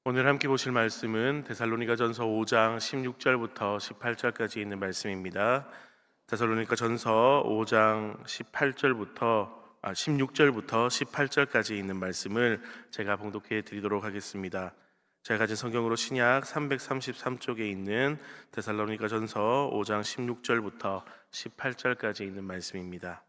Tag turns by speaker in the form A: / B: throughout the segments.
A: 오늘 함께 보실 말씀은 데살로니가전서 5장 16절부터 18절까지 있는 말씀입니다. 데살로니가전서 5장 16절부터 18절까지 있는 말씀을 제가 봉독해 드리도록 하겠습니다. 제가 가진 성경으로 신약 333쪽에 있는 데살로니가전서 5장 16절부터 18절까지 있는 말씀입니다.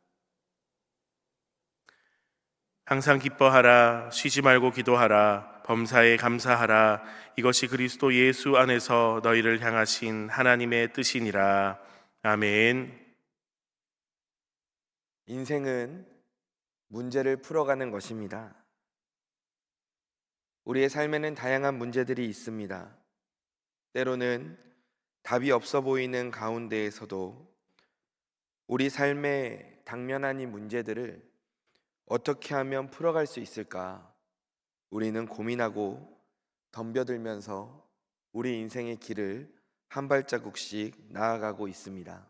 A: 항상 기뻐하라, 쉬지 말고 기도하라, 범사에 감사하라. 이것이 그리스도 예수 안에서 너희를 향하신 하나님의 뜻이니라. 아멘.
B: 인생은 문제를 풀어가는 것입니다. 우리의 삶에는 다양한 문제들이 있습니다. 때로는 답이 없어 보이는 가운데에서도 우리 삶에 당면한 이 문제들을 어떻게 하면 풀어갈 수 있을까? 우리는 고민하고 덤벼들면서 우리 인생의 길을 한 발자국씩 나아가고 있습니다.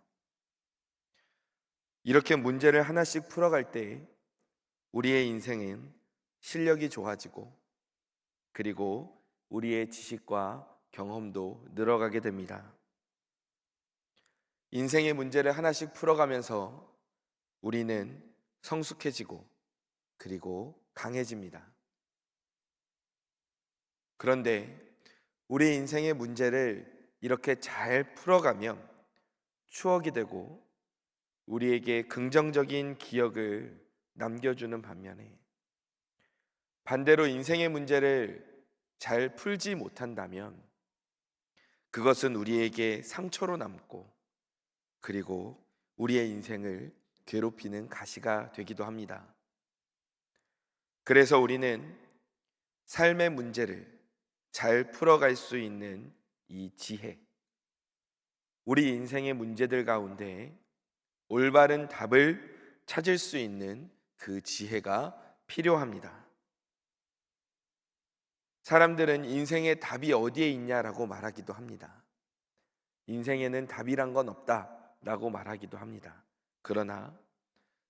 B: 이렇게 문제를 하나씩 풀어갈 때 우리의 인생은 실력이 좋아지고, 그리고 우리의 지식과 경험도 늘어가게 됩니다. 인생의 문제를 하나씩 풀어가면서 우리는 성숙해지고, 그리고 강해집니다. 그런데 우리 인생의 문제를 이렇게 잘 풀어가면 추억이 되고 우리에게 긍정적인 기억을 남겨주는 반면에, 반대로 인생의 문제를 잘 풀지 못한다면 그것은 우리에게 상처로 남고, 그리고 우리의 인생을 괴롭히는 가시가 되기도 합니다. 그래서 우리는 삶의 문제를 잘 풀어갈 수 있는 이 지혜, 우리 인생의 문제들 가운데 올바른 답을 찾을 수 있는 그 지혜가 필요합니다. 사람들은 인생의 답이 어디에 있냐라고 말하기도 합니다. 인생에는 답이란 건 없다라고 말하기도 합니다. 그러나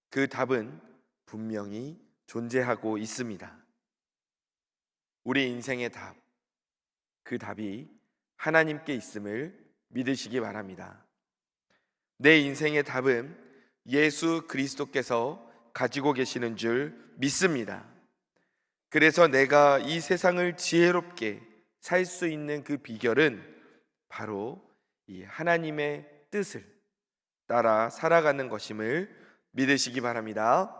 B: 그 답은 분명히 존재하고 있습니다. 우리 인생의 답, 그 답이 하나님께 있음을 믿으시기 바랍니다. 내 인생의 답은 예수 그리스도께서 가지고 계시는 줄 믿습니다. 그래서 내가 이 세상을 지혜롭게 살 수 있는 그 비결은 바로 이 하나님의 뜻을 따라 살아가는 것임을 믿으시기 바랍니다.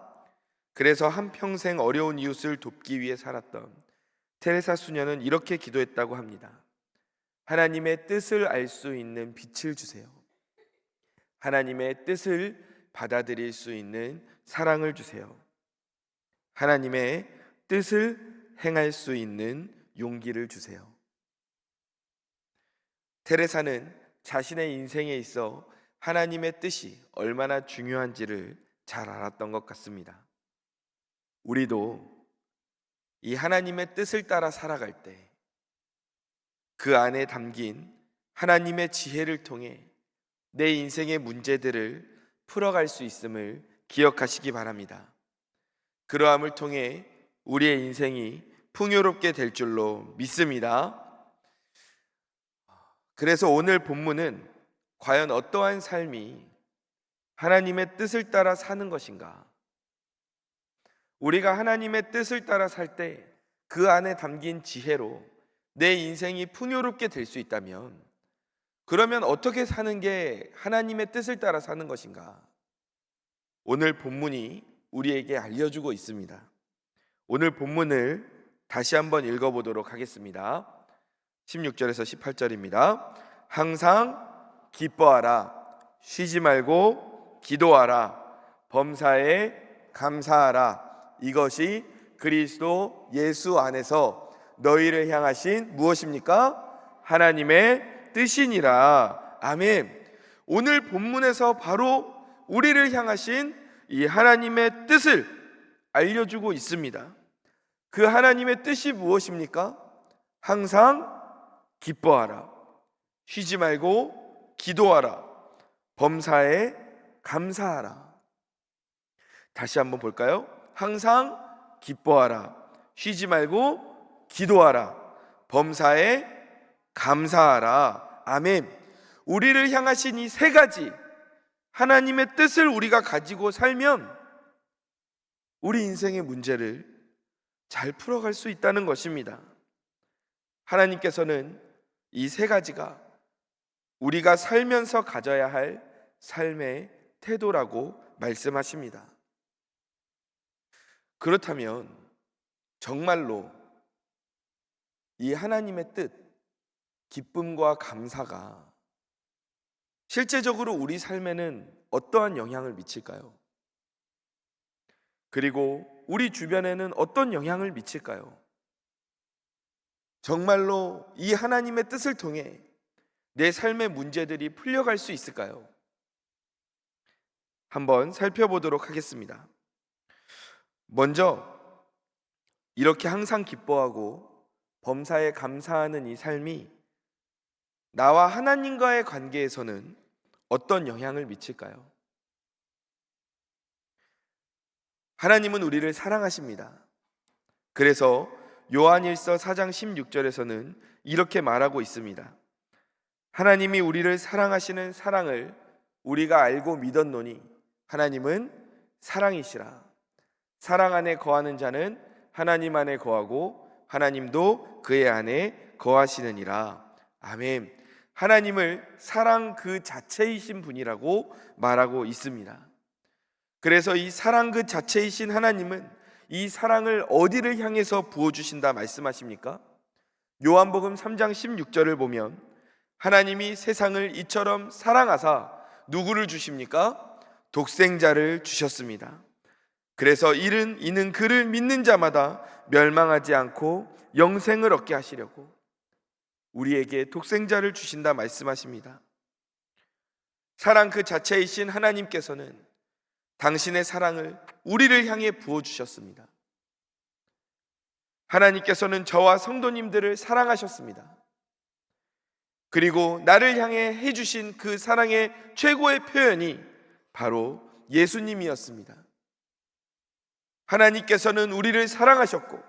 B: 그래서 한평생 어려운 이웃을 돕기 위해 살았던 테레사 수녀는 이렇게 기도했다고 합니다. 하나님의 뜻을 알 수 있는 빛을 주세요. 하나님의 뜻을 받아들일 수 있는 사랑을 주세요. 하나님의 뜻을 행할 수 있는 용기를 주세요. 테레사는 자신의 인생에 있어 하나님의 뜻이 얼마나 중요한지를 잘 알았던 것 같습니다. 우리도 이 하나님의 뜻을 따라 살아갈 때 그 안에 담긴 하나님의 지혜를 통해 내 인생의 문제들을 풀어갈 수 있음을 기억하시기 바랍니다. 그러함을 통해 우리의 인생이 풍요롭게 될 줄로 믿습니다. 그래서 오늘 본문은 과연 어떠한 삶이 하나님의 뜻을 따라 사는 것인가? 우리가 하나님의 뜻을 따라 살 때 그 안에 담긴 지혜로 내 인생이 풍요롭게 될 수 있다면, 그러면 어떻게 사는 게 하나님의 뜻을 따라 사는 것인가? 오늘 본문이 우리에게 알려주고 있습니다. 오늘 본문을 다시 한번 읽어보도록 하겠습니다. 16절에서 18절입니다. 항상 기뻐하라, 쉬지 말고 기도하라, 범사에 감사하라. 이것이 그리스도 예수 안에서 너희를 향하신 무엇입니까? 하나님의 뜻이니라. 아멘. 오늘 본문에서 바로 우리를 향하신 이 하나님의 뜻을 알려주고 있습니다. 그 하나님의 뜻이 무엇입니까? 항상 기뻐하라, 쉬지 말고 기도하라, 범사에 감사하라. 다시 한번 볼까요? 항상 기뻐하라, 쉬지 말고 기도하라, 범사에 감사하라. 아멘. 우리를 향하신 이 세 가지 하나님의 뜻을 우리가 가지고 살면 우리 인생의 문제를 잘 풀어갈 수 있다는 것입니다. 하나님께서는 이 세 가지가 우리가 살면서 가져야 할 삶의 태도라고 말씀하십니다. 그렇다면 정말로 이 하나님의 뜻, 기쁨과 감사가 실제적으로 우리 삶에는 어떠한 영향을 미칠까요? 그리고 우리 주변에는 어떤 영향을 미칠까요? 정말로 이 하나님의 뜻을 통해 내 삶의 문제들이 풀려갈 수 있을까요? 한번 살펴보도록 하겠습니다. 먼저 이렇게 항상 기뻐하고 범사에 감사하는 이 삶이 나와 하나님과의 관계에서는 어떤 영향을 미칠까요? 하나님은 우리를 사랑하십니다. 그래서 요한일서 4장 16절에서는 이렇게 말하고 있습니다. 하나님이 우리를 사랑하시는 사랑을 우리가 알고 믿었노니 하나님은 사랑이시라. 사랑 안에 거하는 자는 하나님 안에 거하고 하나님도 그의 안에 거하시느니라. 아멘. 하나님을 사랑 그 자체이신 분이라고 말하고 있습니다. 그래서 이 사랑 그 자체이신 하나님은 이 사랑을 어디를 향해서 부어주신다 말씀하십니까? 요한복음 3장 16절을 보면 하나님이 세상을 이처럼 사랑하사 누구를 주십니까? 독생자를 주셨습니다. 그래서 이는 그를 믿는 자마다 멸망하지 않고 영생을 얻게 하시려고 우리에게 독생자를 주신다 말씀하십니다. 사랑 그 자체이신 하나님께서는 당신의 사랑을 우리를 향해 부어주셨습니다. 하나님께서는 저와 성도님들을 사랑하셨습니다. 그리고 나를 향해 해주신 그 사랑의 최고의 표현이 바로 예수님이었습니다. 하나님께서는 우리를 사랑하셨고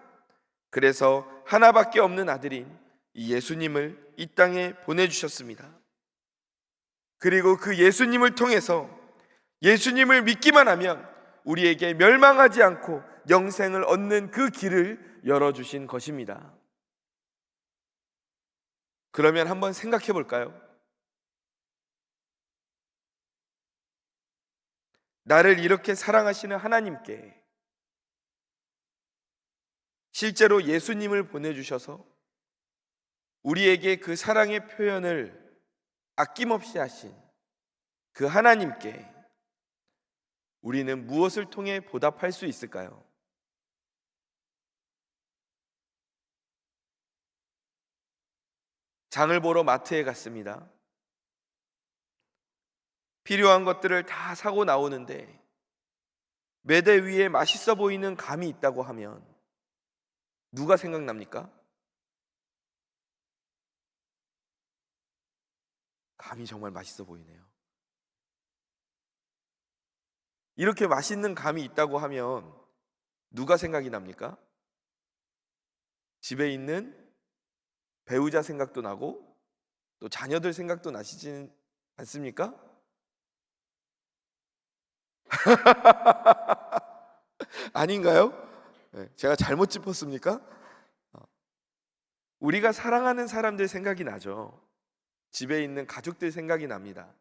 B: 그래서 하나밖에 없는 아들인 이 예수님을 이 땅에 보내주셨습니다. 그리고 그 예수님을 통해서 예수님을 믿기만 하면 우리에게 멸망하지 않고 영생을 얻는 그 길을 열어주신 것입니다. 그러면 한번 생각해 볼까요? 나를 이렇게 사랑하시는 하나님께 실제로 예수님을 보내주셔서 우리에게 그 사랑의 표현을 아낌없이 하신 그 하나님께 우리는 무엇을 통해 보답할 수 있을까요? 장을 보러 마트에 갔습니다. 필요한 것들을 다 사고 나오는데 매대 위에 맛있어 보이는 감이 있다고 하면 누가 생각납니까? 감이 정말 맛있어 보이네요. 이렇게 맛있는 감이 있다고 하면 누가 생각이 납니까? 집에 있는 배우자 생각도 나고 또 자녀들 생각도 나시진 않습니까? 아닌가요? 제가 잘못 짚었습니까? 우리가 사랑하는 사람들 생각이 나죠. 집에 있는 가족들 생각이 납니다.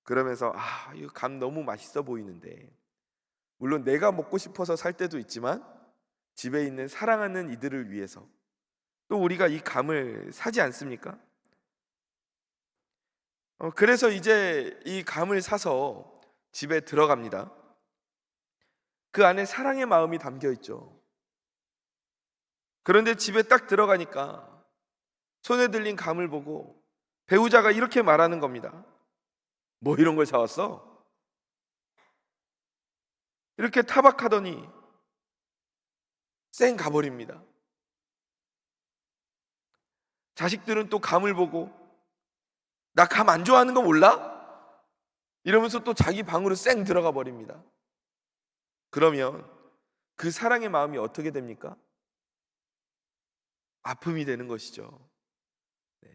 B: 그러면서 이거 감 너무 맛있어 보이는데, 물론 내가 먹고 싶어서 살 때도 있지만 집에 있는 사랑하는 이들을 위해서 또 우리가 이 감을 사지 않습니까? 그래서 이제 이 감을 사서 집에 들어갑니다. 그 안에 사랑의 마음이 담겨 있죠. 그런데 집에 딱 들어가니까 손에 들린 감을 보고 배우자가 이렇게 말하는 겁니다. 뭐 이런 걸 사왔어? 이렇게 타박하더니 쌩 가버립니다. 자식들은 또 감을 보고 나 감 안 좋아하는 거 몰라? 이러면서 또 자기 방으로 쌩 들어가 버립니다. 그러면 그 사랑의 마음이 어떻게 됩니까? 아픔이 되는 것이죠.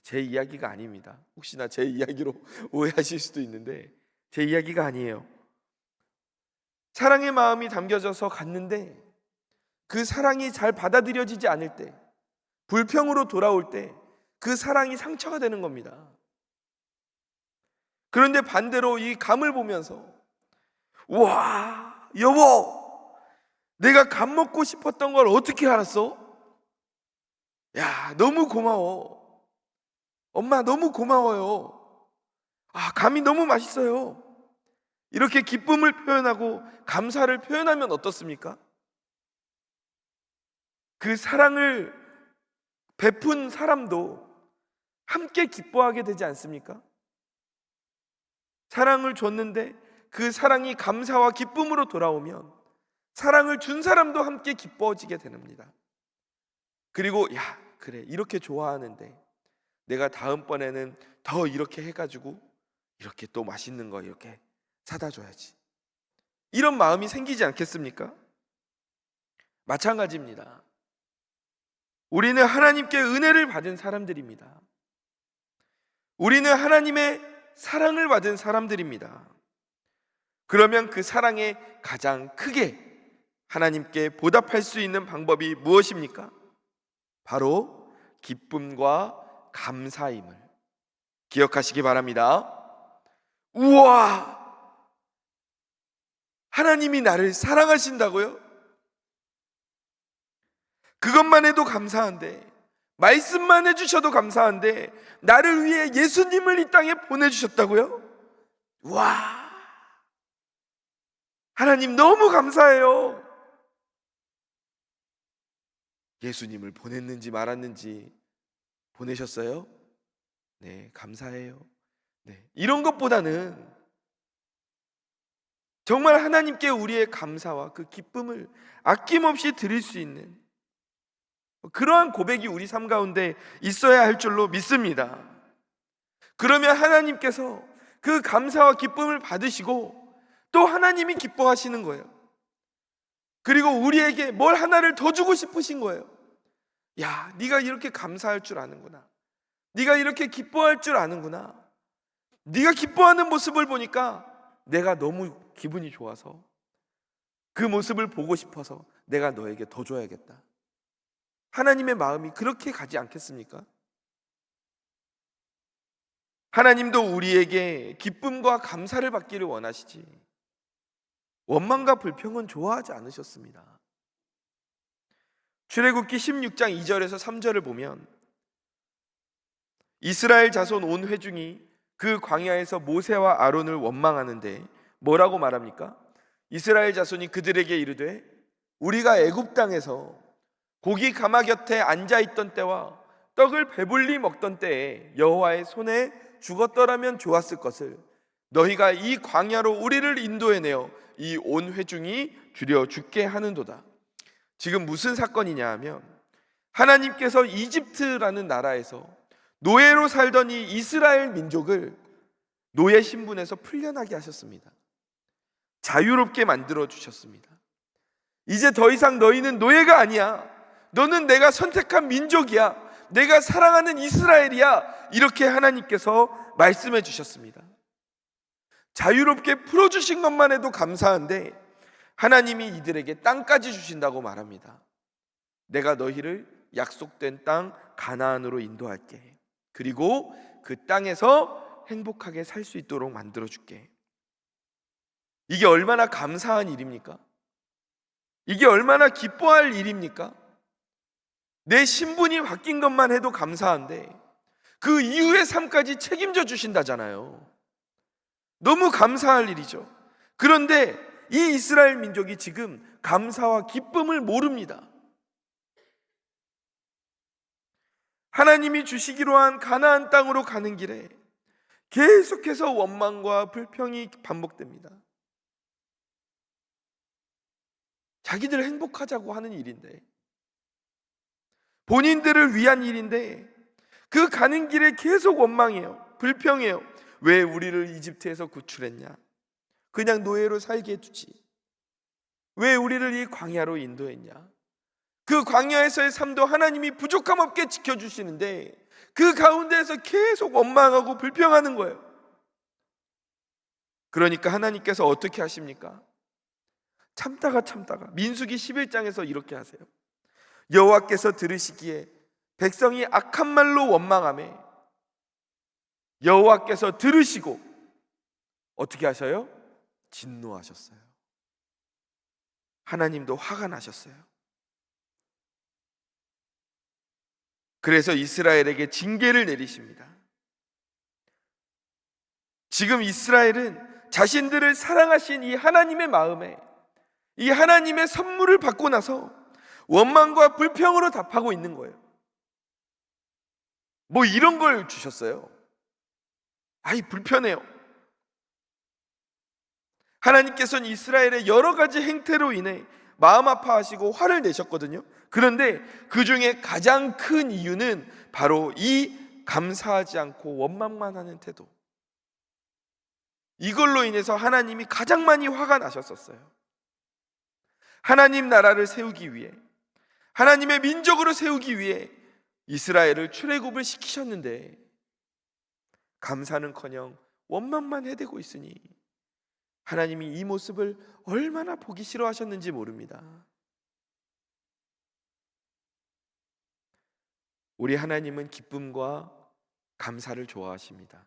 B: 제 이야기가 아닙니다. 혹시나 제 이야기로 오해하실 수도 있는데 제 이야기가 아니에요. 사랑의 마음이 담겨져서 갔는데 그 사랑이 잘 받아들여지지 않을 때, 불평으로 돌아올 때 그 사랑이 상처가 되는 겁니다. 그런데 반대로 이 감을 보면서 와, 여보, 내가 감 먹고 싶었던 걸 어떻게 알았어? 야, 너무 고마워. 엄마 너무 고마워요. 아, 감이 너무 맛있어요. 이렇게 기쁨을 표현하고 감사를 표현하면 어떻습니까? 그 사랑을 베푼 사람도 함께 기뻐하게 되지 않습니까? 사랑을 줬는데 그 사랑이 감사와 기쁨으로 돌아오면 사랑을 준 사람도 함께 기뻐지게 됩니다. 그리고 야, 그래, 이렇게 좋아하는데 내가 다음번에는 더 이렇게 해가지고 이렇게 또 맛있는 거 이렇게 사다 줘야지, 이런 마음이 생기지 않겠습니까? 마찬가지입니다. 우리는 하나님께 은혜를 받은 사람들입니다. 우리는 하나님의 사랑을 받은 사람들입니다. 그러면 그 사랑에 가장 크게 하나님께 보답할 수 있는 방법이 무엇입니까? 바로 기쁨과 감사임을 기억하시기 바랍니다. 우와! 하나님이 나를 사랑하신다고요? 그것만 해도 감사한데, 말씀만 해주셔도 감사한데 나를 위해 예수님을 이 땅에 보내주셨다고요? 와! 하나님 너무 감사해요. 예수님을 보냈는지 말았는지 보내셨어요? 네, 감사해요. 네, 이런 것보다는 정말 하나님께 우리의 감사와 그 기쁨을 아낌없이 드릴 수 있는 그러한 고백이 우리 삶 가운데 있어야 할 줄로 믿습니다. 그러면 하나님께서 그 감사와 기쁨을 받으시고 또 하나님이 기뻐하시는 거예요. 그리고 우리에게 뭘 하나를 더 주고 싶으신 거예요. 야, 네가 이렇게 감사할 줄 아는구나. 네가 이렇게 기뻐할 줄 아는구나. 네가 기뻐하는 모습을 보니까 내가 너무 기분이 좋아서 그 모습을 보고 싶어서 내가 너에게 더 줘야겠다. 하나님의 마음이 그렇게 가지 않겠습니까? 하나님도 우리에게 기쁨과 감사를 받기를 원하시지 원망과 불평은 좋아하지 않으셨습니다. 출애굽기 16장 2절에서 3절을 보면 이스라엘 자손 온 회중이 그 광야에서 모세와 아론을 원망하는데 뭐라고 말합니까? 이스라엘 자손이 그들에게 이르되 우리가 애굽 땅에서 고기 가마 곁에 앉아있던 때와 떡을 배불리 먹던 때에 여호와의 손에 죽었더라면 좋았을 것을 너희가 이 광야로 우리를 인도해내어 이 온 회중이 줄여 죽게 하는도다. 지금 무슨 사건이냐 하면 하나님께서 이집트라는 나라에서 노예로 살던 이 이스라엘 민족을 노예 신분에서 풀려나게 하셨습니다. 자유롭게 만들어 주셨습니다. 이제 더 이상 너희는 노예가 아니야. 너는 내가 선택한 민족이야. 내가 사랑하는 이스라엘이야. 이렇게 하나님께서 말씀해 주셨습니다. 자유롭게 풀어주신 것만 해도 감사한데 하나님이 이들에게 땅까지 주신다고 말합니다. 내가 너희를 약속된 땅 가나안으로 인도할게. 그리고 그 땅에서 행복하게 살 수 있도록 만들어 줄게. 이게 얼마나 감사한 일입니까? 이게 얼마나 기뻐할 일입니까? 내 신분이 바뀐 것만 해도 감사한데 그 이후의 삶까지 책임져 주신다잖아요. 너무 감사할 일이죠. 그런데 이 이스라엘 민족이 지금 감사와 기쁨을 모릅니다. 하나님이 주시기로 한 가나안 땅으로 가는 길에 계속해서 원망과 불평이 반복됩니다. 자기들 행복하자고 하는 일인데, 본인들을 위한 일인데 그 가는 길에 계속 원망해요. 불평해요. 왜 우리를 이집트에서 구출했냐? 그냥 노예로 살게 해두지. 왜 우리를 이 광야로 인도했냐? 그 광야에서의 삶도 하나님이 부족함 없게 지켜주시는데 그 가운데에서 계속 원망하고 불평하는 거예요. 그러니까 하나님께서 어떻게 하십니까? 참다가 민수기 11장에서 이렇게 하세요. 여호와께서 들으시기에 백성이 악한 말로 원망하매 여호와께서 들으시고 어떻게 하셔요? 진노하셨어요. 하나님도 화가 나셨어요. 그래서 이스라엘에게 징계를 내리십니다. 지금 이스라엘은 자신들을 사랑하신 이 하나님의 마음에 이 하나님의 선물을 받고 나서 원망과 불평으로 답하고 있는 거예요. 뭐 이런 걸 주셨어요. 아이 불편해요. 하나님께서는 이스라엘의 여러 가지 행태로 인해 마음 아파하시고 화를 내셨거든요. 그런데 그 중에 가장 큰 이유는 바로 이 감사하지 않고 원망만 하는 태도. 이걸로 인해서 하나님이 가장 많이 화가 나셨었어요. 하나님 나라를 세우기 위해, 하나님의 민족으로 세우기 위해 이스라엘을 출애굽을 시키셨는데 감사는커녕 원망만 해대고 있으니 하나님이 이 모습을 얼마나 보기 싫어하셨는지 모릅니다. 우리 하나님은 기쁨과 감사를 좋아하십니다.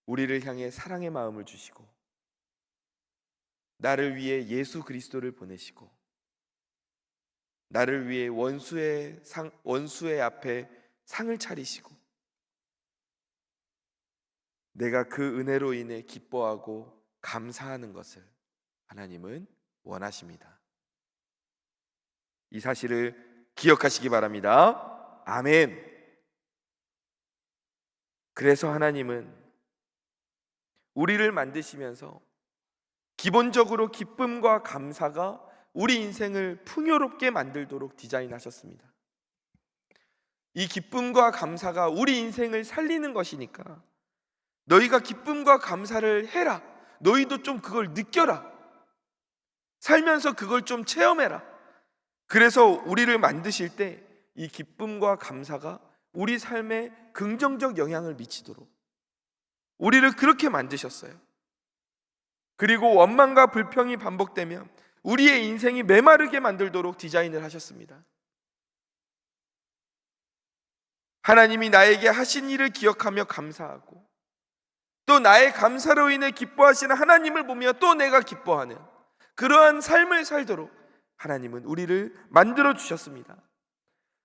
B: 우리를 향해 사랑의 마음을 주시고 나를 위해 예수 그리스도를 보내시고 나를 위해 원수의 앞에 상을 차리시고 내가 그 은혜로 인해 기뻐하고 감사하는 것을 하나님은 원하십니다. 이 사실을 기억하시기 바랍니다. 아멘. 그래서 하나님은 우리를 만드시면서 기본적으로 기쁨과 감사가 우리 인생을 풍요롭게 만들도록 디자인하셨습니다. 이 기쁨과 감사가 우리 인생을 살리는 것이니까 너희가 기쁨과 감사를 해라. 너희도 좀 그걸 느껴라. 살면서 그걸 좀 체험해라. 그래서 우리를 만드실 때 이 기쁨과 감사가 우리 삶에 긍정적 영향을 미치도록 우리를 그렇게 만드셨어요. 그리고 원망과 불평이 반복되면 우리의 인생이 메마르게 만들도록 디자인을 하셨습니다. 하나님이 나에게 하신 일을 기억하며 감사하고 또 나의 감사로 인해 기뻐하시는 하나님을 보며 또 내가 기뻐하는 그러한 삶을 살도록 하나님은 우리를 만들어 주셨습니다.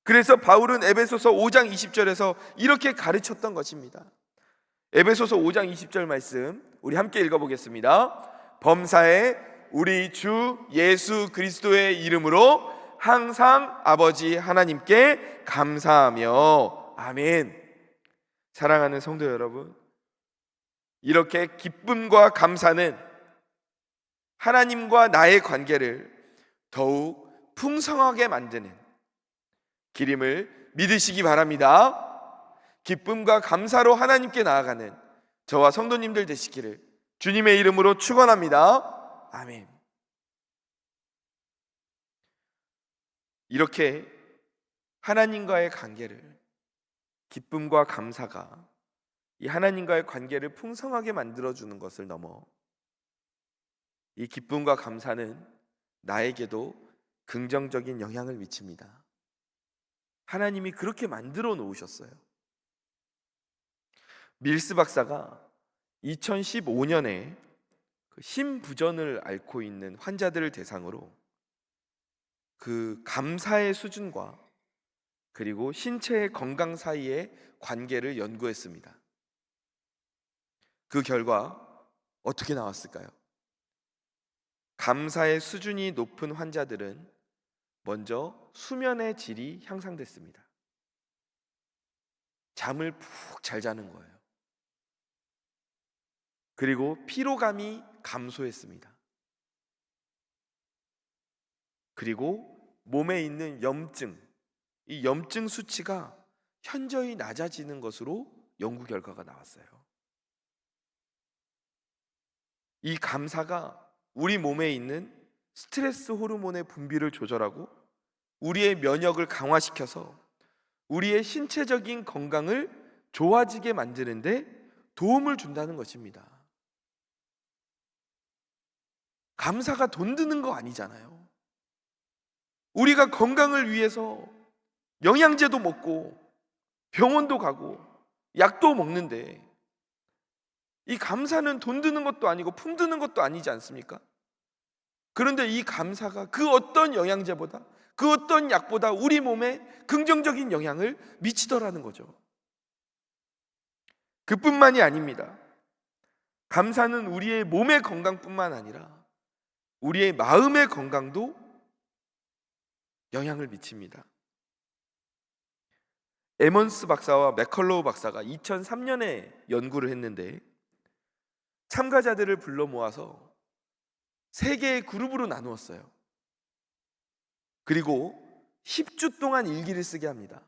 B: 그래서 바울은 에베소서 5장 20절에서 이렇게 가르쳤던 것입니다. 에베소서 5장 20절 말씀 우리 함께 읽어보겠습니다. 범사에 우리 주 예수 그리스도의 이름으로 항상 아버지 하나님께 감사하며 아멘. 사랑하는 성도 여러분, 이렇게 기쁨과 감사는 하나님과 나의 관계를 더욱 풍성하게 만드는 길임을 믿으시기 바랍니다. 기쁨과 감사로 하나님께 나아가는 저와 성도님들 되시기를 주님의 이름으로 축원합니다. 아멘. 이렇게 하나님과의 관계를 기쁨과 감사가 이 하나님과의 관계를 풍성하게 만들어주는 것을 넘어 이 기쁨과 감사는 나에게도 긍정적인 영향을 미칩니다. 하나님이 그렇게 만들어 놓으셨어요. 밀스 박사가 2015년에 심부전을 앓고 있는 환자들을 대상으로 그 감사의 수준과 그리고 신체의 건강 사이의 관계를 연구했습니다. 그 결과 어떻게 나왔을까요? 감사의 수준이 높은 환자들은 먼저 수면의 질이 향상됐습니다. 잠을 푹 잘 자는 거예요. 그리고 피로감이 감소했습니다. 그리고 몸에 있는 염증, 이 염증 수치가 현저히 낮아지는 것으로 연구 결과가 나왔어요. 이 감사가 우리 몸에 있는 스트레스 호르몬의 분비를 조절하고 우리의 면역을 강화시켜서 우리의 신체적인 건강을 좋아지게 만드는데 도움을 준다는 것입니다. 감사가 돈 드는 거 아니잖아요. 우리가 건강을 위해서 영양제도 먹고 병원도 가고 약도 먹는데 이 감사는 돈 드는 것도 아니고 품 드는 것도 아니지 않습니까? 그런데 이 감사가 그 어떤 영양제보다 그 어떤 약보다 우리 몸에 긍정적인 영향을 미치더라는 거죠. 그뿐만이 아닙니다. 감사는 우리의 몸의 건강뿐만 아니라 우리의 마음의 건강도 영향을 미칩니다. 에먼스 박사와 맥컬로우 박사가 2003년에 연구를 했는데 참가자들을 불러 모아서 3개의 그룹으로 나누었어요. 그리고 10주 동안 일기를 쓰게 합니다.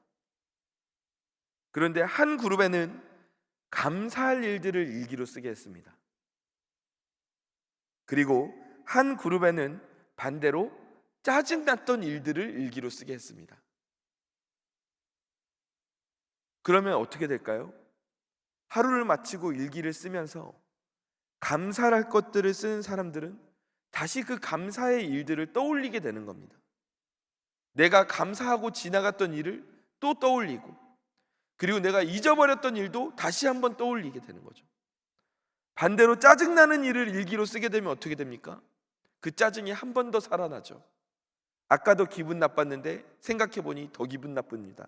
B: 그런데 한 그룹에는 감사할 일들을 일기로 쓰게 했습니다. 그리고 한 그룹에는 반대로 짜증났던 일들을 일기로 쓰게 했습니다. 그러면 어떻게 될까요? 하루를 마치고 일기를 쓰면서 감사할 것들을 쓰는 사람들은 다시 그 감사의 일들을 떠올리게 되는 겁니다. 내가 감사하고 지나갔던 일을 또 떠올리고, 그리고 내가 잊어버렸던 일도 다시 한번 떠올리게 되는 거죠. 반대로 짜증나는 일을 일기로 쓰게 되면 어떻게 됩니까? 그 짜증이 한 번 더 살아나죠. 아까도 기분 나빴는데 생각해보니 더 기분 나쁩니다.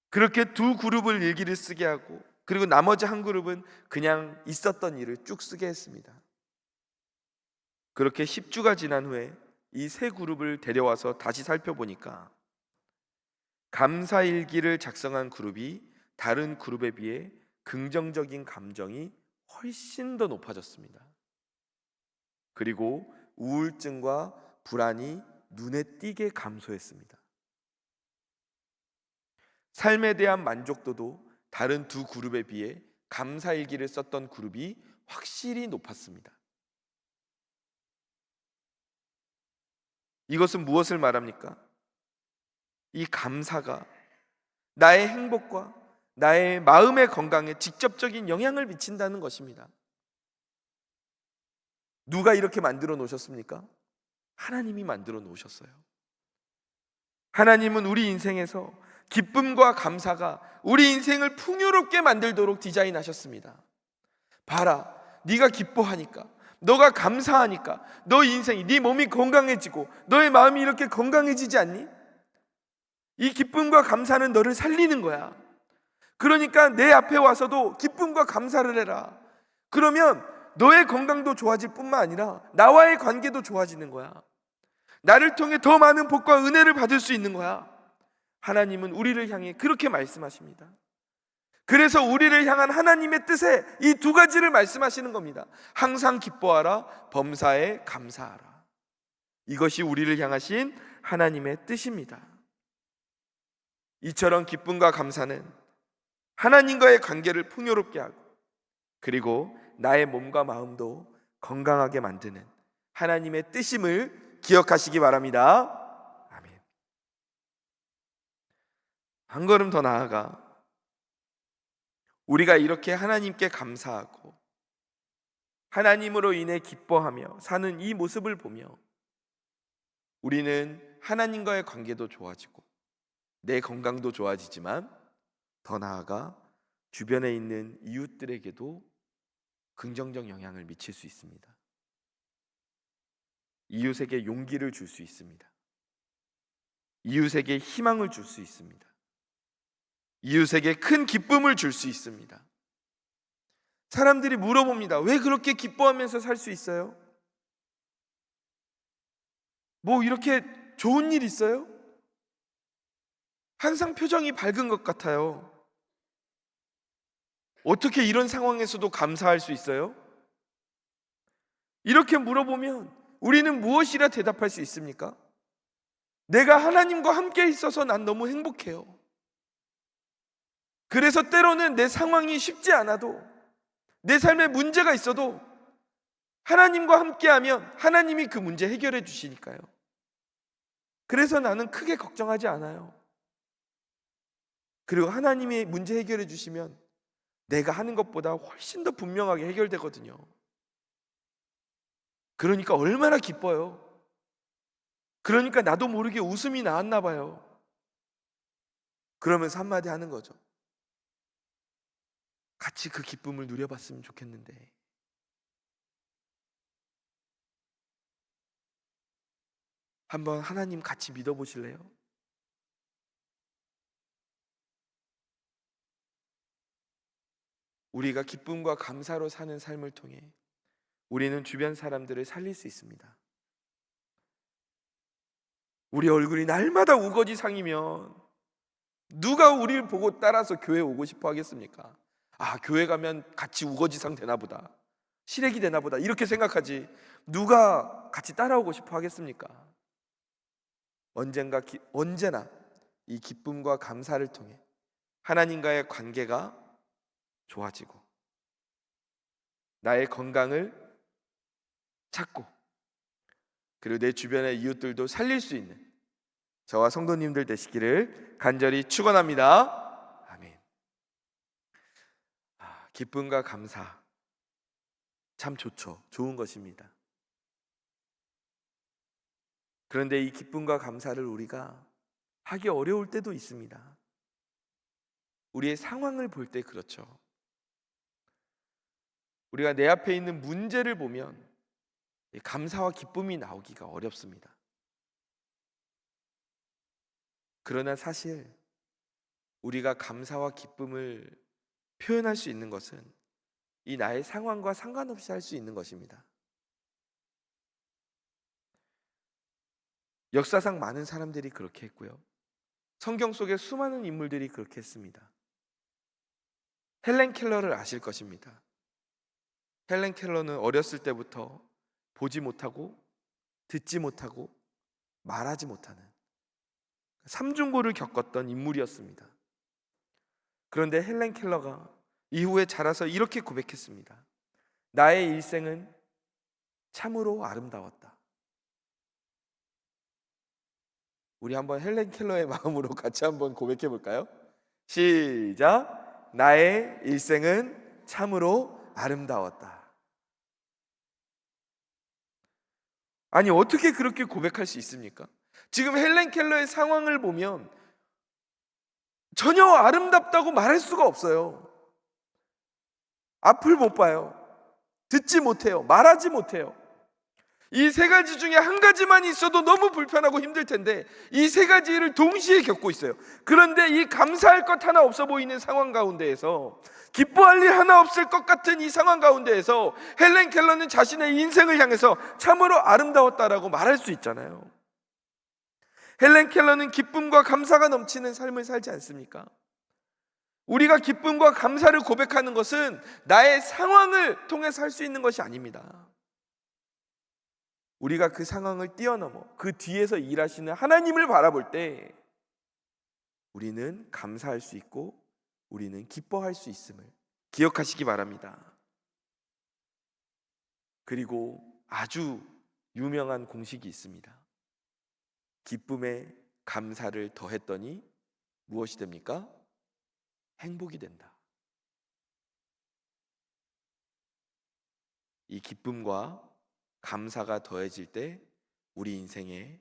B: 그렇게 두 그룹을 일기를 쓰게 하고, 그리고 나머지 한 그룹은 그냥 있었던 일을 쭉 쓰게 했습니다. 그렇게 10주가 지난 후에 이 세 그룹을 데려와서 다시 살펴보니까 감사일기를 작성한 그룹이 다른 그룹에 비해 긍정적인 감정이 훨씬 더 높아졌습니다. 그리고 우울증과 불안이 눈에 띄게 감소했습니다. 삶에 대한 만족도도 다른 두 그룹에 비해 감사일기를 썼던 그룹이 확실히 높았습니다. 이것은 무엇을 말합니까? 이 감사가 나의 행복과 나의 마음의 건강에 직접적인 영향을 미친다는 것입니다. 누가 이렇게 만들어 놓으셨습니까? 하나님이 만들어 놓으셨어요. 하나님은 우리 인생에서 기쁨과 감사가 우리 인생을 풍요롭게 만들도록 디자인하셨습니다. 봐라, 네가 기뻐하니까, 너가 감사하니까 너 인생이, 네 몸이 건강해지고 너의 마음이 이렇게 건강해지지 않니? 이 기쁨과 감사는 너를 살리는 거야. 그러니까 내 앞에 와서도 기쁨과 감사를 해라. 그러면 너의 건강도 좋아질 뿐만 아니라 나와의 관계도 좋아지는 거야. 나를 통해 더 많은 복과 은혜를 받을 수 있는 거야. 하나님은 우리를 향해 그렇게 말씀하십니다. 그래서 우리를 향한 하나님의 뜻에 이 두 가지를 말씀하시는 겁니다. 항상 기뻐하라, 범사에 감사하라. 이것이 우리를 향하신 하나님의 뜻입니다. 이처럼 기쁨과 감사는 하나님과의 관계를 풍요롭게 하고, 그리고 나의 몸과 마음도 건강하게 만드는 하나님의 뜻임을 기억하시기 바랍니다. 아멘. 한 걸음 더 나아가 우리가 이렇게 하나님께 감사하고 하나님으로 인해 기뻐하며 사는 이 모습을 보며 우리는 하나님과의 관계도 좋아지고 내 건강도 좋아지지만 더 나아가 주변에 있는 이웃들에게도 긍정적 영향을 미칠 수 있습니다. 이웃에게 용기를 줄 수 있습니다. 이웃에게 희망을 줄 수 있습니다. 이웃에게 큰 기쁨을 줄 수 있습니다. 사람들이 물어봅니다. 왜 그렇게 기뻐하면서 살 수 있어요? 뭐 이렇게 좋은 일 있어요? 항상 표정이 밝은 것 같아요. 어떻게 이런 상황에서도 감사할 수 있어요? 이렇게 물어보면 우리는 무엇이라 대답할 수 있습니까? 내가 하나님과 함께 있어서 난 너무 행복해요. 그래서 때로는 내 상황이 쉽지 않아도, 내 삶에 문제가 있어도 하나님과 함께하면 하나님이 그 문제 해결해 주시니까요. 그래서 나는 크게 걱정하지 않아요. 그리고 하나님이 문제 해결해 주시면 내가 하는 것보다 훨씬 더 분명하게 해결되거든요. 그러니까 얼마나 기뻐요. 그러니까 나도 모르게 웃음이 나왔나 봐요. 그러면서 한마디 하는 거죠. 같이 그 기쁨을 누려봤으면 좋겠는데. 한번 하나님 같이 믿어보실래요? 우리가 기쁨과 감사로 사는 삶을 통해 우리는 주변 사람들을 살릴 수 있습니다. 우리 얼굴이 날마다 우거지상이면 누가 우리를 보고 따라서 교회 오고 싶어 하겠습니까? 아, 교회 가면 같이 우거지상 되나 보다, 시래기 되나 보다, 이렇게 생각하지 누가 같이 따라오고 싶어 하겠습니까? 언제나 이 기쁨과 감사를 통해 하나님과의 관계가 좋아지고 나의 건강을 찾고 그리고 내 주변의 이웃들도 살릴 수 있는 저와 성도님들 되시기를 간절히 축원합니다. 아멘. 기쁨과 감사 참 좋죠. 좋은 것입니다. 그런데 이 기쁨과 감사를 우리가 하기 어려울 때도 있습니다. 우리의 상황을 볼 때 그렇죠. 우리가 내 앞에 있는 문제를 보면 감사와 기쁨이 나오기가 어렵습니다. 그러나 사실 우리가 감사와 기쁨을 표현할 수 있는 것은 이 나의 상황과 상관없이 할 수 있는 것입니다. 역사상 많은 사람들이 그렇게 했고요. 성경 속에 수많은 인물들이 그렇게 했습니다. 헬렌 켈러를 아실 것입니다. 헬렌 켈러는 어렸을 때부터 보지 못하고 듣지 못하고 말하지 못하는 삼중고를 겪었던 인물이었습니다. 그런데 헬렌 켈러가 이후에 자라서 이렇게 고백했습니다. 나의 일생은 참으로 아름다웠다. 우리 한번 헬렌 켈러의 마음으로 같이 한번 고백해 볼까요? 시작. 나의 일생은 참으로 아름다웠다. 아니, 어떻게 그렇게 고백할 수 있습니까? 지금 헬렌 켈러의 상황을 보면 전혀 아름답다고 말할 수가 없어요. 앞을 못 봐요. 듣지 못해요. 말하지 못해요. 이 세 가지 중에 한 가지만 있어도 너무 불편하고 힘들 텐데 이 세 가지를 동시에 겪고 있어요. 그런데 이 감사할 것 하나 없어 보이는 상황 가운데에서, 기뻐할 일 하나 없을 것 같은 이 상황 가운데에서 헬렌 켈러는 자신의 인생을 향해서 참으로 아름다웠다라고 말할 수 있잖아요. 헬렌 켈러는 기쁨과 감사가 넘치는 삶을 살지 않습니까? 우리가 기쁨과 감사를 고백하는 것은 나의 상황을 통해서 할 수 있는 것이 아닙니다. 우리가 그 상황을 뛰어넘어 그 뒤에서 일하시는 하나님을 바라볼 때 우리는 감사할 수 있고 우리는 기뻐할 수 있음을 기억하시기 바랍니다. 그리고 아주 유명한 공식이 있습니다. 기쁨에 감사를 더했더니 무엇이 됩니까? 행복이 된다. 이 기쁨과 감사가 더해질 때 우리 인생에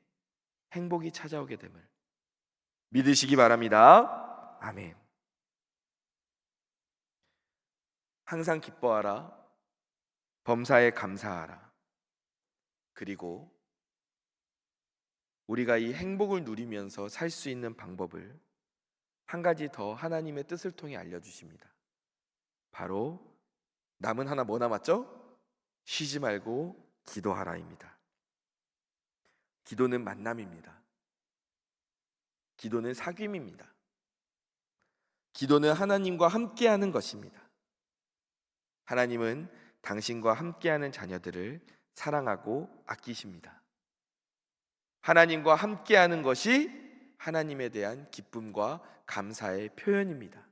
B: 행복이 찾아오게 됨을 믿으시기 바랍니다. 아멘. 항상 기뻐하라. 범사에 감사하라. 그리고 우리가 이 행복을 누리면서 살 수 있는 방법을 한 가지 더 하나님의 뜻을 통해 알려주십니다. 바로 남은 하나 뭐 남았죠? 쉬지 말고 기도하라입니다. 기도는 만남입니다. 기도는 사귐입니다. 기도는 하나님과 함께하는 것입니다. 하나님은 당신과 함께하는 자녀들을 사랑하고 아끼십니다. 하나님과 함께하는 것이 하나님에 대한 기쁨과 감사의 표현입니다.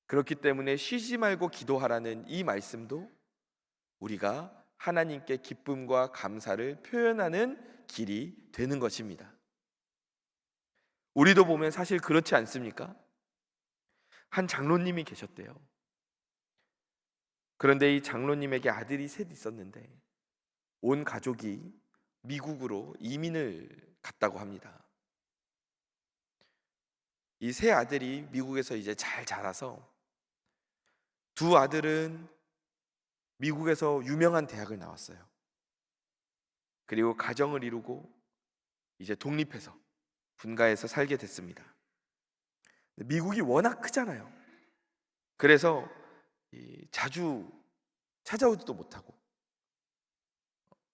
B: 그렇기 때문에 쉬지 말고 기도하라는 이 말씀도 우리가 하나님께 기쁨과 감사를 표현하는 길이 되는 것입니다. 우리도 보면 사실 그렇지 않습니까? 한 장로님이 계셨대요. 그런데 이 장로님에게 아들이 셋 있었는데 온 가족이 미국으로 이민을 갔다고 합니다. 이 세 아들이 미국에서 이제 잘 자라서 두 아들은 미국에서 유명한 대학을 나왔어요. 그리고 가정을 이루고 이제 독립해서 분가해서 살게 됐습니다. 미국이 워낙 크잖아요. 그래서 자주 찾아오지도 못하고,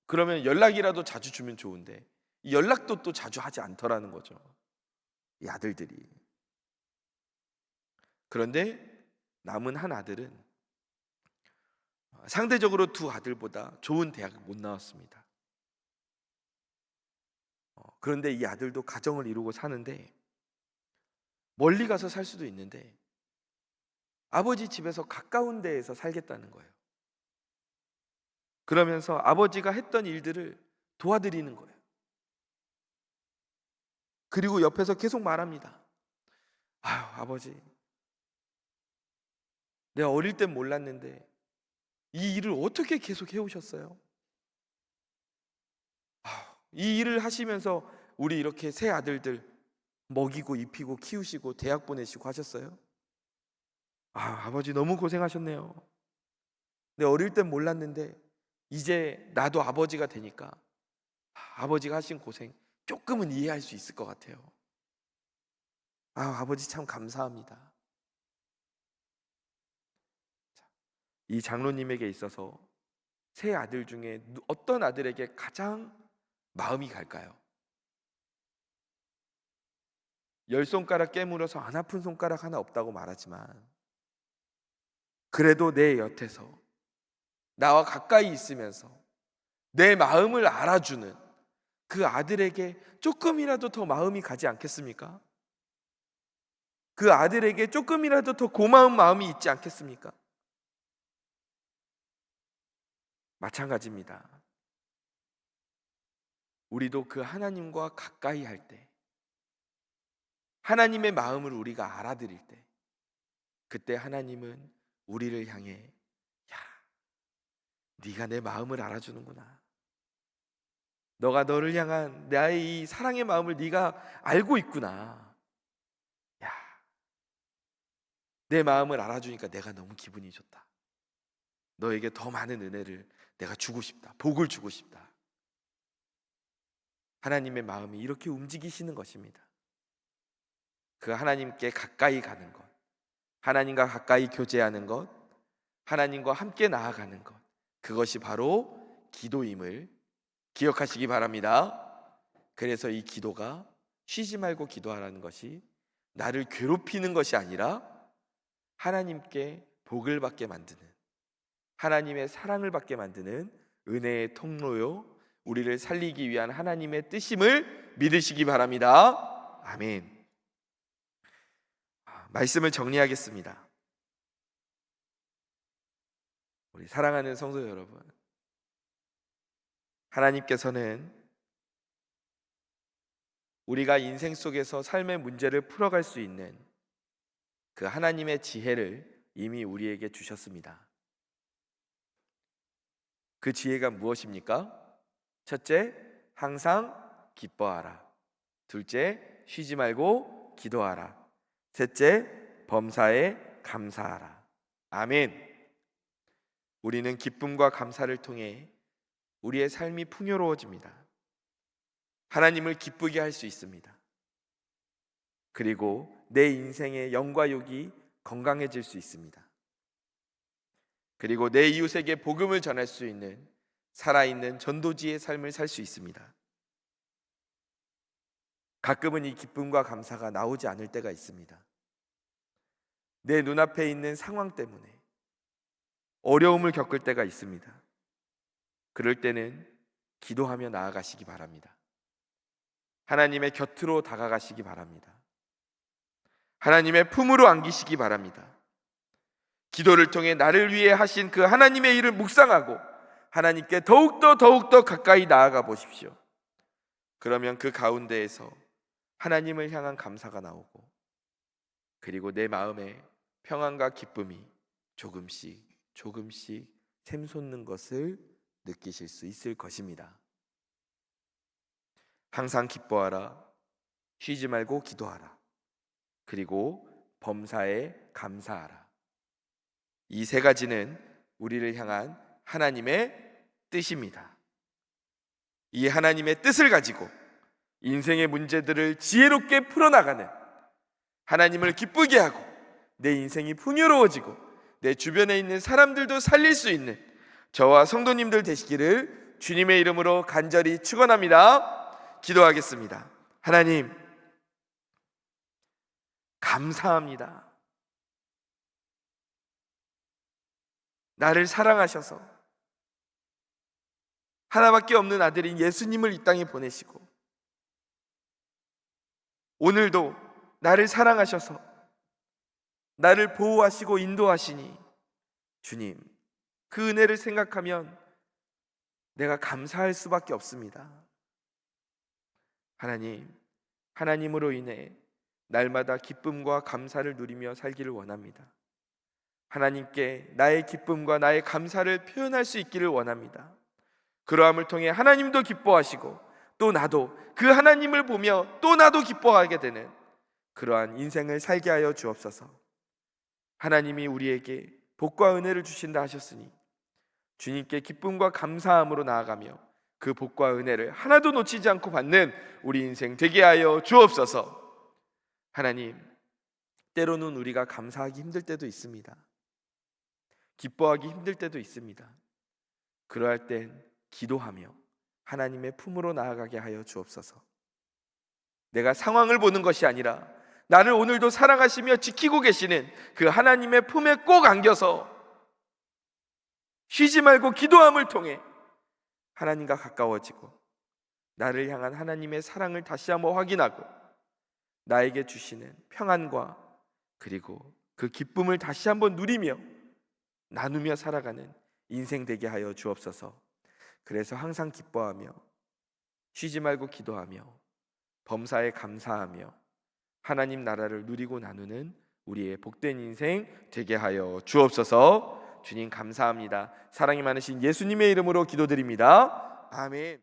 B: 그러면 연락이라도 자주 주면 좋은데 이 연락도 또 자주 하지 않더라는 거죠, 이 아들들이. 그런데 남은 한 아들은 상대적으로 두 아들보다 좋은 대학을 못 나왔습니다. 그런데 이 아들도 가정을 이루고 사는데 멀리 가서 살 수도 있는데 아버지 집에서 가까운 데에서 살겠다는 거예요. 그러면서 아버지가 했던 일들을 도와드리는 거예요. 그리고 옆에서 계속 말합니다. 아유, 아버지, 내가 어릴 땐 몰랐는데 이 일을 어떻게 계속 해오셨어요? 이 일을 하시면서 우리 이렇게 세 아들들 먹이고 입히고 키우시고 대학 보내시고 하셨어요? 아버지 너무 고생하셨네요. 근데 어릴 땐 몰랐는데 이제 나도 아버지가 되니까 아버지가 하신 고생 조금은 이해할 수 있을 것 같아요. 아버지 참 감사합니다. 이 장로님에게 있어서 세 아들 중에 어떤 아들에게 가장 마음이 갈까요? 10손가락 깨물어서 안 아픈 손가락 하나 없다고 말하지만 그래도 내 곁에서 나와 가까이 있으면서 내 마음을 알아주는 그 아들에게 조금이라도 더 마음이 가지 않겠습니까? 그 아들에게 조금이라도 더 고마운 마음이 있지 않겠습니까? 마찬가지입니다. 우리도 그 하나님과 가까이 할 때, 하나님의 마음을 우리가 알아들일 때, 그때 하나님은 우리를 향해 야, 네가 내 마음을 알아주는구나. 너가 너를 향한 나의 이 사랑의 마음을 네가 알고 있구나. 야, 내 마음을 알아주니까 내가 너무 기분이 좋다. 너에게 더 많은 은혜를 내가 주고 싶다. 복을 주고 싶다. 하나님의 마음이 이렇게 움직이시는 것입니다. 그 하나님께 가까이 가는 것, 하나님과 가까이 교제하는 것, 하나님과 함께 나아가는 것, 그것이 바로 기도임을 기억하시기 바랍니다. 그래서 이 기도가 쉬지 말고 기도하라는 것이 나를 괴롭히는 것이 아니라 하나님께 복을 받게 만드는, 하나님의 사랑을 받게 만드는 은혜의 통로요, 우리를 살리기 위한 하나님의 뜻임을 믿으시기 바랍니다. 아멘. 말씀을 정리하겠습니다. 우리 사랑하는 성도 여러분, 하나님께서는 우리가 인생 속에서 삶의 문제를 풀어갈 수 있는 그 하나님의 지혜를 이미 우리에게 주셨습니다. 그 지혜가 무엇입니까? 첫째, 항상 기뻐하라. 둘째, 쉬지 말고 기도하라. 셋째, 범사에 감사하라. 아멘. 우리는 기쁨과 감사를 통해 우리의 삶이 풍요로워집니다. 하나님을 기쁘게 할 수 있습니다. 그리고 내 인생의 영과 육이 건강해질 수 있습니다. 그리고 내 이웃에게 복음을 전할 수 있는 살아있는 전도지의 삶을 살 수 있습니다. 가끔은 이 기쁨과 감사가 나오지 않을 때가 있습니다. 내 눈앞에 있는 상황 때문에 어려움을 겪을 때가 있습니다. 그럴 때는 기도하며 나아가시기 바랍니다. 하나님의 곁으로 다가가시기 바랍니다. 하나님의 품으로 안기시기 바랍니다. 기도를 통해 나를 위해 하신 그 하나님의 일을 묵상하고 하나님께 더욱더 가까이 나아가 보십시오. 그러면 그 가운데에서 하나님을 향한 감사가 나오고, 그리고 내 마음에 평안과 기쁨이 조금씩 샘솟는 것을 느끼실 수 있을 것입니다. 항상 기뻐하라, 쉬지 말고 기도하라, 그리고 범사에 감사하라. 이 세 가지는 우리를 향한 하나님의 뜻입니다. 이 하나님의 뜻을 가지고 인생의 문제들을 지혜롭게 풀어나가는, 하나님을 기쁘게 하고 내 인생이 풍요로워지고 내 주변에 있는 사람들도 살릴 수 있는 저와 성도님들 되시기를 주님의 이름으로 간절히 축원합니다. 기도하겠습니다. 하나님, 감사합니다. 나를 사랑하셔서 하나밖에 없는 아들인 예수님을 이 땅에 보내시고, 오늘도 나를 사랑하셔서 나를 보호하시고 인도하시니, 주님, 그 은혜를 생각하면 내가 감사할 수밖에 없습니다. 하나님, 하나님으로 인해 날마다 기쁨과 감사를 누리며 살기를 원합니다. 하나님께 나의 기쁨과 나의 감사를 표현할 수 있기를 원합니다. 그러함을 통해 하나님도 기뻐하시고 또 나도 그 하나님을 보며 또 나도 기뻐하게 되는 그러한 인생을 살게 하여 주옵소서. 하나님이 우리에게 복과 은혜를 주신다 하셨으니 주님께 기쁨과 감사함으로 나아가며 그 복과 은혜를 하나도 놓치지 않고 받는 우리 인생 되게 하여 주옵소서. 하나님, 때로는 우리가 감사하기 힘들 때도 있습니다. 기뻐하기 힘들 때도 있습니다. 그러할 땐 기도하며 하나님의 품으로 나아가게 하여 주옵소서. 내가 상황을 보는 것이 아니라 나를 오늘도 사랑하시며 지키고 계시는 그 하나님의 품에 꼭 안겨서 쉬지 말고 기도함을 통해 하나님과 가까워지고 나를 향한 하나님의 사랑을 다시 한번 확인하고 나에게 주시는 평안과 그리고 그 기쁨을 다시 한번 누리며 나누며 살아가는 인생 되게 하여 주옵소서. 그래서 항상 기뻐하며 쉬지 말고 기도하며 범사에 감사하며 하나님 나라를 누리고 나누는 우리의 복된 인생 되게 하여 주옵소서. 주님 감사합니다. 사랑이 많으신 예수님의 이름으로 기도드립니다. 아멘.